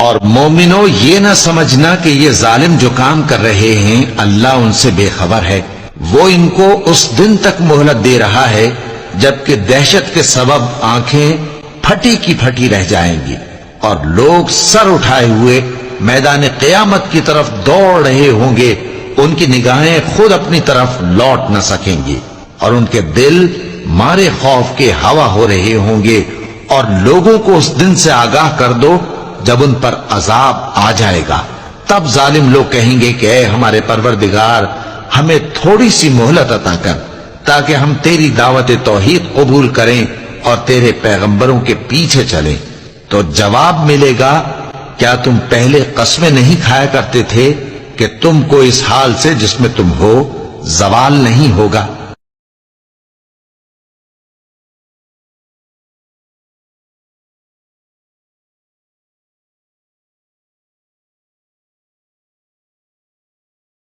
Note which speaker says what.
Speaker 1: اور مومنو یہ نہ سمجھنا کہ یہ ظالم جو کام کر رہے ہیں اللہ ان سے بے خبر ہے، وہ ان کو اس دن تک مہلت دے رہا ہے جبکہ دہشت کے سبب آنکھیں پھٹی کی پھٹی رہ جائیں گی اور لوگ سر اٹھائے ہوئے میدان قیامت کی طرف دوڑ رہے ہوں گے، ان کی نگاہیں خود اپنی طرف لوٹ نہ سکیں گی اور ان کے دل مارے خوف کے ہوا ہو رہے ہوں گے، اور لوگوں کو اس دن سے آگاہ کر دو جب ان پر عذاب آ جائے گا۔ تب ظالم لوگ کہیں گے کہ اے ہمارے پروردگار، ہمیں تھوڑی سی مہلت عطا کر تاکہ ہم تیری دعوت توحید قبول کریں اور تیرے پیغمبروں کے پیچھے چلیں۔ تو جواب ملے گا، کیا تم پہلے قسمیں نہیں کھایا کرتے تھے کہ تم کو اس حال سے جس میں تم ہو زوال نہیں ہوگا؟